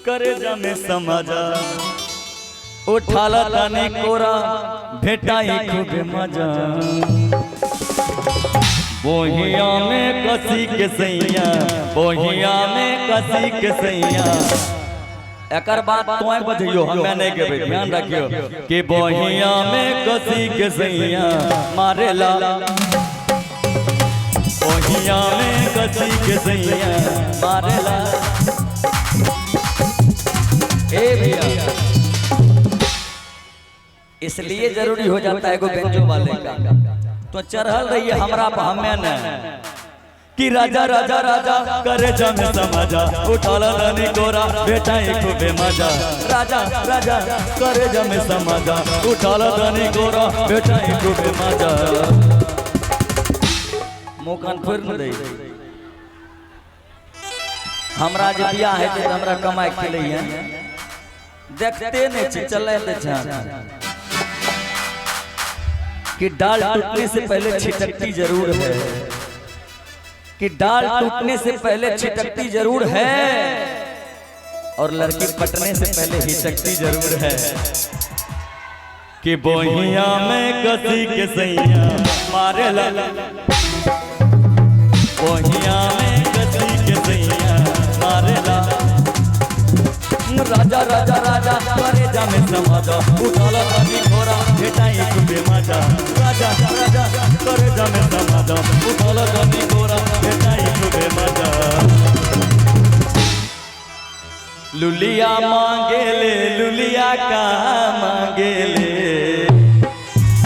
करे जमे समाजा उठाला तने कोरा भेटाई खूब मजा बोहिया में कसी के सैया बोहिया में कसी के सैया एकर बात तोय बजियो हमें नहीं के ध्यान रखियो कि बोहिया में कसी के सैया मारेला बोहिया में कसी के सैया मारेला ए भैया इसलिए जरूरी हो जाता है को बेंचो वाले का तो चढ़ल रही है हमरा पर हमें न कि राजा राजा राजा करे जमे समाजा उठाला रानी कोरा बेटाई खूबे मजा राजा राजा करे जमे समाजा उठाला रानी कोरा बेटाई खूबे मजा मुकान खोर न दे हमरा जे बियाह है त हमरा कमाई के लिए देखते नहीं चले त कि डाल टूटने से पहले छिटकती जरूर है कि डाल टूटने से पहले छिटकती जरूर है और लड़की पटने से पहले हिचकती जरूर है कि बोहिया में कसी के सैया मारेला बोहिया में कसी के सैया मारेला राजा राजा राजा करे जामे समाजा उठाला रानी कोरा भेटाई खूबे मजा राजा राजा करे जामे समाजा उठाला रानी कोरा भेटाई खूबे मजा लुलिया मांगे ले लुलिया का मांगे ले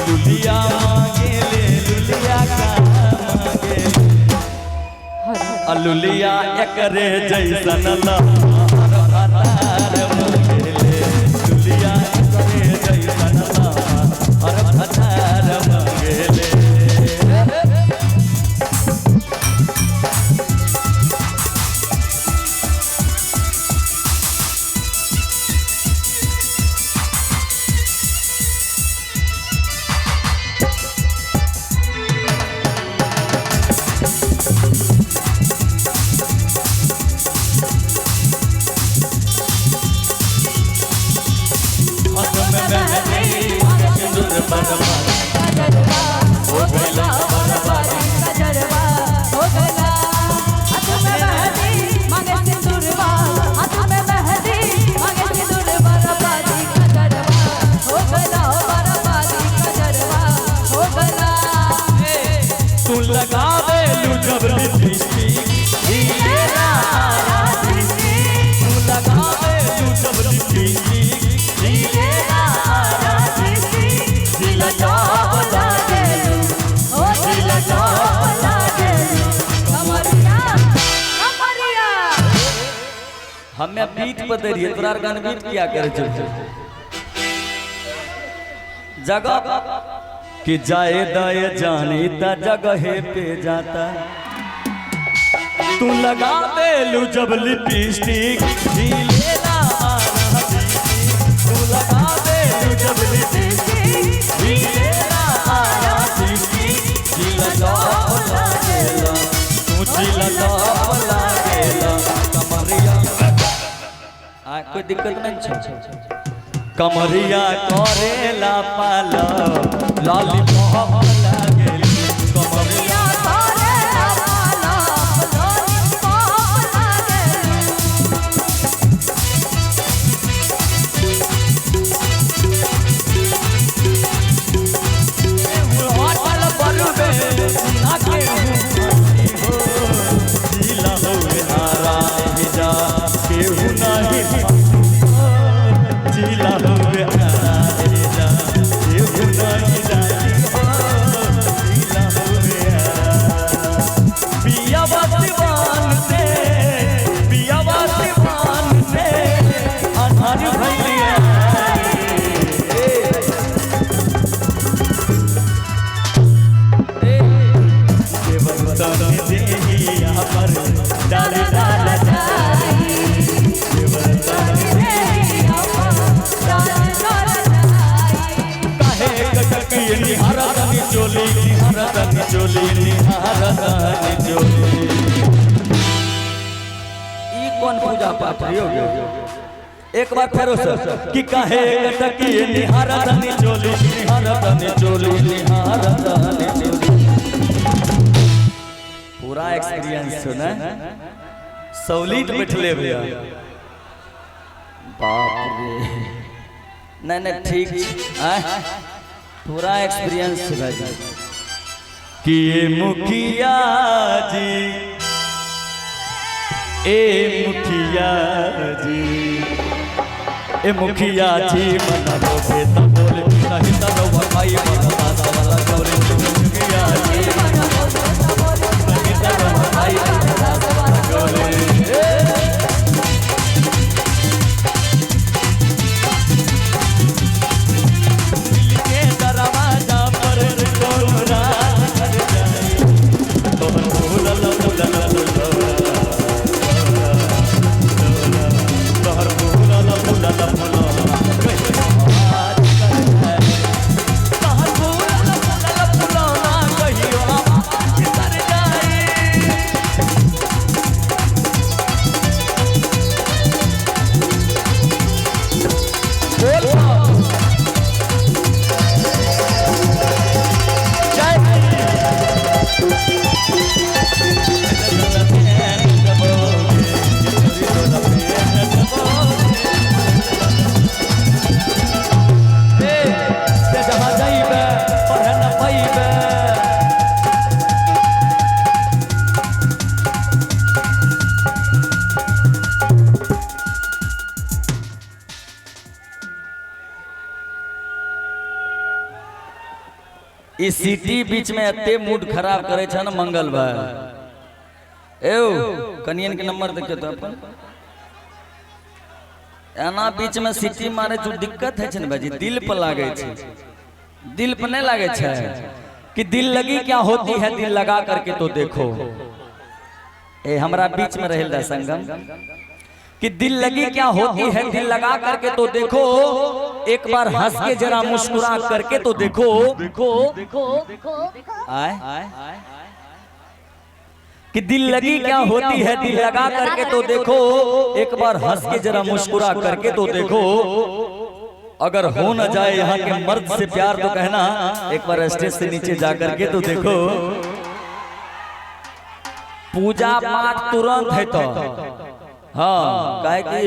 लुलिया मांगे ले लुलिया का मांगे लुलिया एकरे जैसन ला हमें बीट बदल रही है तोरा गान बीट किया करे जगह कि जाए दाए जानी ता जगह पे जाता तू लगा दे लू जब लिपस्टिक ढीलेला तू लगा दे लू जब लिपस्टिक ढीलेला ढीला जब लागेला तू ढीला जब लागेला कमरिया कोई दिक्कत नहीं कमरिया करेला पाला लॉलीपॉप लागेली कमरिया करेला पाला लॉलीपॉप लागेली होटल बरुबे आके हो जिला होवे नारा जा केहू नहीं जिला होवे नारा जा केहू नहीं जाई जिला होवे पिया बसवान से आधार भइलिया पर डाल डाल काहे कटकी निहारतनी चोली निहारतनी चोली निहारतनी चोली ई कौन पूजा पाठ हो गया एक बार फेरो से कि काहे कटकी निहारत नि चोली निहारत नि चोली निहारत नि चोली। पूरा एक्सपीरियंस सुना सौलीट बैठले भैया बाप रे नहीं ठीक पूरा एक्सपीरियंस भाई कि ये मुखिया जी ए मुखिया जी ए मुखिया जी मना बोले तो बोले नहीं तो भाई मना वाला बोले मुखिया जी मना बोले तो बोले नहीं तो भाई मना बोले दिल के दरवाजा पर कोरा कर जाए तो बोला इस सिटी बीच में एते मूड खराब करे छ न मंगल भाई एओ कनियन के नंबर देखे तो अपन एना बीच में सिटी मारे जो दिक्कत है छ न भाई दिल पर लागे छ दिल पर नहीं लागे छ कि दिल लगी क्या होती है दिल लगा करके तो देखो ए हमरा बीच में रहेल दा संगम कि दिल लगी क्या होती है दिल लगा करके तो देखो एक बार हंस के जरा मुस्कुरा करके तो देखो आए कि दिल लगी क्या होती है दिल लगा करके तो देखो एक बार हंस के जरा मुस्कुरा करके तो देखो अगर हो न जाए यहाँ के मर्द से प्यार तो कहना एक बार स्टेज से नीचे जा करके तो देखो पूजा पाठ तुरंत है तो हाँ काहे कि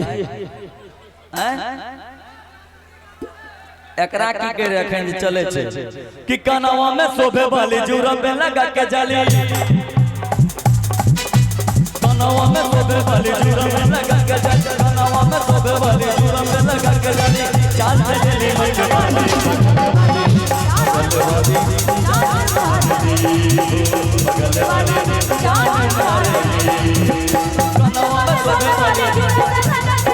एकरा की के रखन चले छे कि कनवा में शोभे वाली जुरा पे लगा के जाली कनवा में शोभे वाली जुरा पे लगा के जाली कनवा में शोभे वाली जुरा पे लगा के जाली चाल चली मजवानी बगल वाली जान मारे कनवा में शोभे वाली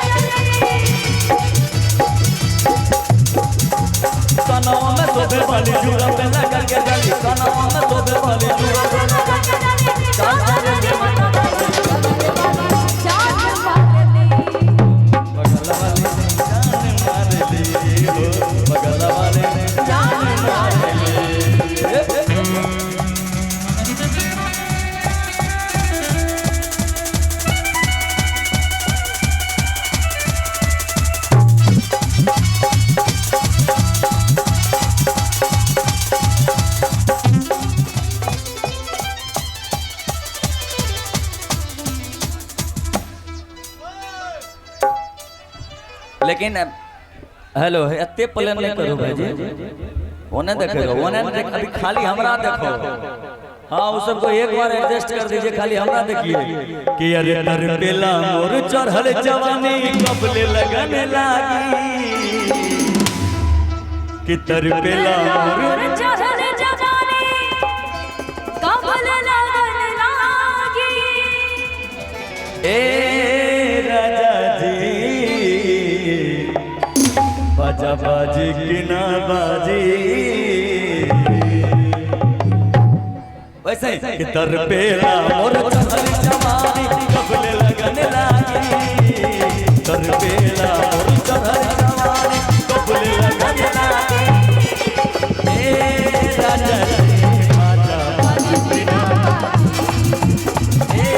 कनवा में शोभे वाली जुरा पे लगा के जाली कनवा में शोभे वाली जुरा पे लगा के जाली चाल चली बगल वाले जान मारे लेकिन हेलो एते प्लान नहीं करो भाई जी ओने देखेगा ओने देख अभी खाली हमरा देखो हाँ उस सबको एक बार एडजस्ट कर दीजिए खाली हमरा देखिए कि अरे तर बेला मोर चढ़ल जवानी कबले लगने लागी कि तर बेला मोर चढ़ल जवानी कबले लगने लागी ए राजा जी बाजा बाजी कि ना बाजी वैसे कि तर पेला मोर चढ़ल जवानी कबले लगने लागी तर पेला मोर चढ़ल जवानी कबले लगने लागी ए राजा बाजा बाजी कि ना ए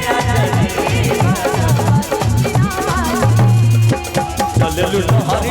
राजा कृष्ण हरे